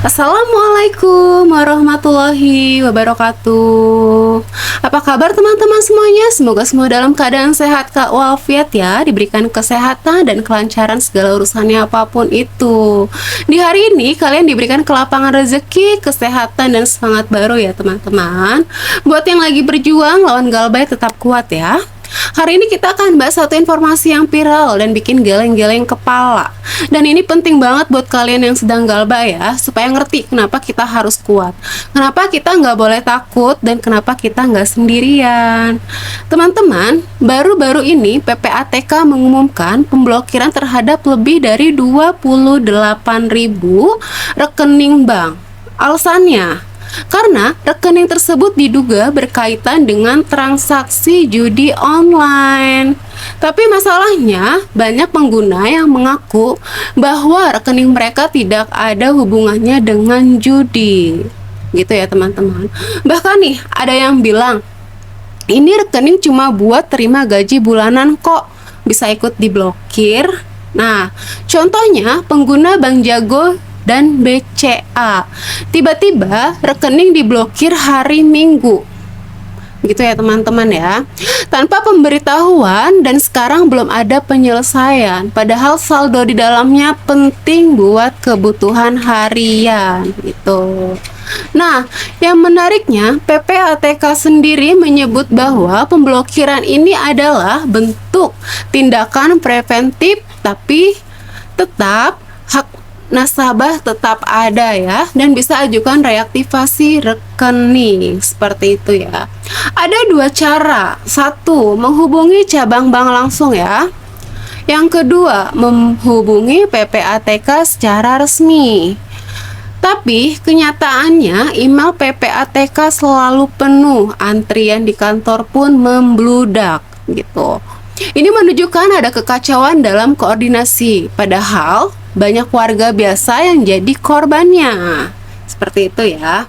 Assalamualaikum warahmatullahi wabarakatuh. Apa kabar teman-teman semuanya? Semoga semua dalam keadaan sehat kak walafiat ya, diberikan kesehatan dan kelancaran segala urusannya apapun itu. Di hari ini kalian diberikan kelapangan rezeki, kesehatan dan semangat baru ya teman-teman. Buat yang lagi berjuang lawan galbay tetap kuat ya. Hari ini kita akan bahas satu informasi yang viral dan bikin geleng-geleng kepala. Dan ini penting banget buat kalian yang sedang galbay ya, supaya ngerti kenapa kita harus kuat, kenapa kita nggak boleh takut, dan kenapa kita nggak sendirian. Teman-teman, baru-baru ini PPATK mengumumkan pemblokiran terhadap lebih dari 28.000 rekening bank. Alasannya, karena rekening tersebut diduga berkaitan dengan transaksi judi online. Tapi masalahnya, banyak pengguna yang mengaku bahwa rekening mereka tidak ada hubungannya dengan judi. Gitu ya teman-teman. Bahkan nih, ada yang bilang, ini rekening cuma buat terima gaji bulanan kok, bisa ikut diblokir. Nah, contohnya pengguna Bank Jago dan BCA, tiba-tiba rekening diblokir hari Minggu, gitu ya teman-teman ya, tanpa pemberitahuan, dan sekarang belum ada penyelesaian, padahal saldo di dalamnya penting buat kebutuhan harian gitu. Nah, yang menariknya, PPATK sendiri menyebut bahwa pemblokiran ini adalah bentuk tindakan preventif, tapi tetap hak nasabah tetap ada ya, dan bisa ajukan reaktivasi rekening seperti itu ya. Ada dua cara. Satu, menghubungi cabang bank langsung ya. Yang kedua, menghubungi PPATK secara resmi. Tapi kenyataannya email PPATK selalu penuh, antrian di kantor pun membludak gitu. Ini menunjukkan ada kekacauan dalam koordinasi, padahal banyak warga biasa yang jadi korbannya. Seperti itu ya.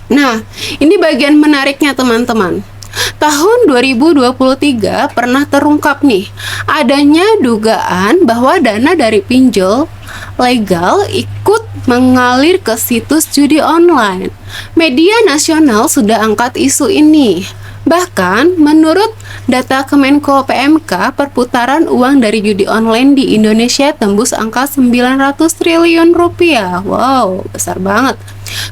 Nah, ini bagian menariknya teman-teman. Tahun 2023 pernah terungkap nih, adanya dugaan bahwa dana dari pinjol legal ikut mengalir ke situs judi online. Media nasional sudah angkat isu ini. Bahkan, menurut data Kemenko PMK, perputaran uang dari judi online di Indonesia tembus angka 900 triliun rupiah. Wow, besar banget.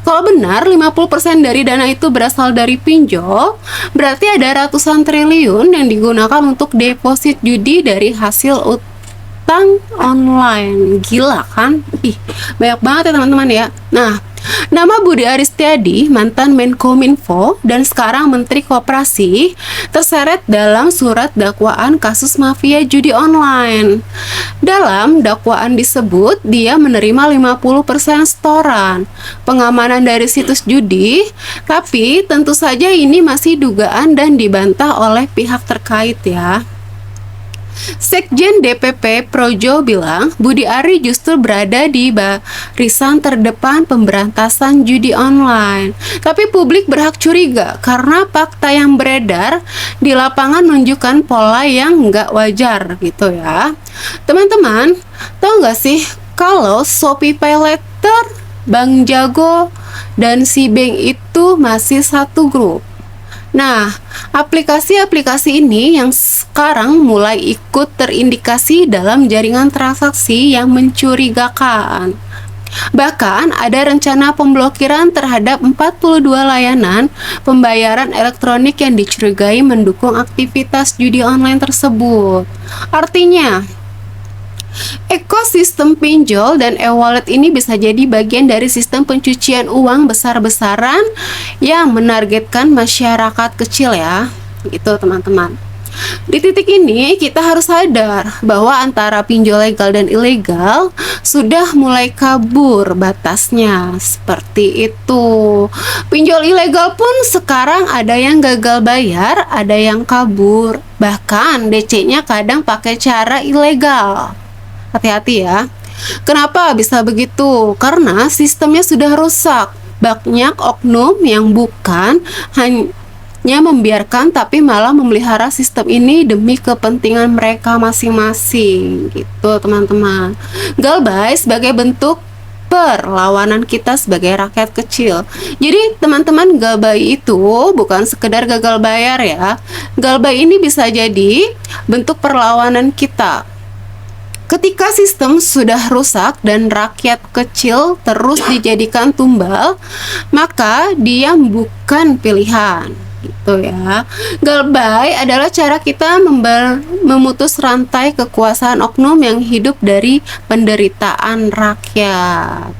Kalau benar 50% dari dana itu berasal dari pinjol, berarti ada ratusan triliun yang digunakan untuk deposit judi dari hasil utang online. Gila kan? Ih, banyak banget ya teman-teman ya. Nah, nama Budi Aristiadi, mantan Menkominfo dan sekarang Menteri Koperasi, terseret dalam surat dakwaan kasus mafia judi online. Dalam dakwaan disebut dia menerima 50% setoran, pengamanan dari situs judi, tapi tentu saja ini masih dugaan dan dibantah oleh pihak terkait ya. Sekjen DPP Projo bilang Budi Ari justru berada di barisan terdepan pemberantasan judi online. Tapi publik berhak curiga karena fakta yang beredar di lapangan menunjukkan pola yang nggak wajar gitu ya. Teman-teman, tahu nggak sih kalau Shopee Pay Later, Bank Jago, dan si Bank itu masih satu grup? Nah, aplikasi-aplikasi ini yang sekarang mulai ikut terindikasi dalam jaringan transaksi yang mencurigakan. Bahkan ada rencana pemblokiran terhadap 42 layanan pembayaran elektronik yang dicurigai mendukung aktivitas judi online tersebut. Artinya, ekosistem pinjol dan e-wallet ini bisa jadi bagian dari sistem pencucian uang besar-besaran yang menargetkan masyarakat kecil ya. Gitu teman-teman. Di titik ini kita harus sadar bahwa antara pinjol legal dan ilegal sudah mulai kabur batasnya. Seperti itu. Pinjol ilegal pun sekarang ada yang gagal bayar, ada yang kabur. Bahkan DC-nya kadang pakai cara ilegal. Hati-hati ya. Kenapa bisa begitu? Karena sistemnya sudah rusak. Banyak oknum yang bukan hanya membiarkan tapi malah memelihara sistem ini demi kepentingan mereka masing-masing gitu teman-teman. Galbay sebagai bentuk perlawanan kita sebagai rakyat kecil. Jadi teman-teman, galbay itu bukan sekedar gagal bayar ya. Galbay ini bisa jadi bentuk perlawanan kita. Ketika sistem sudah rusak dan rakyat kecil terus dijadikan tumbal, maka dia bukan pilihan. Gitu ya. Galbay adalah cara kita memutus rantai kekuasaan oknum yang hidup dari penderitaan rakyat.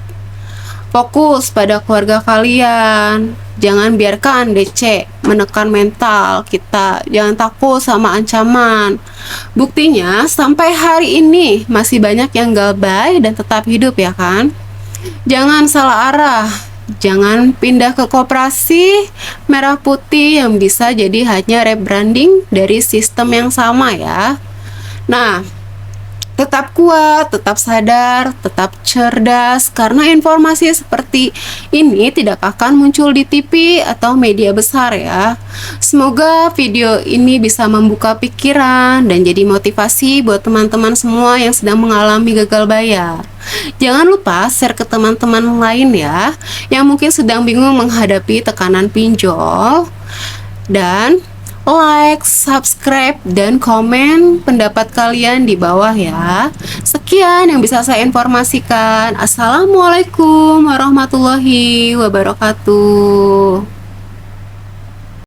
Fokus pada keluarga kalian. Jangan biarkan DC menekan mental kita. Jangan takut sama ancaman. Buktinya sampai hari ini masih banyak yang galbay dan tetap hidup ya kan. Jangan salah arah. Jangan pindah ke koperasi merah putih yang bisa jadi hanya rebranding dari sistem yang sama ya. Nah, tetap kuat, tetap sadar, tetap cerdas, karena informasi seperti ini tidak akan muncul di TV atau media besar ya. Semoga video ini bisa membuka pikiran dan jadi motivasi buat teman-teman semua yang sedang mengalami gagal bayar. Jangan lupa share ke teman-teman lain ya, yang mungkin sedang bingung menghadapi tekanan pinjol. Dan like, subscribe, dan komen pendapat kalian di bawah ya. Sekian yang bisa saya informasikan. Assalamualaikum warahmatullahi wabarakatuh.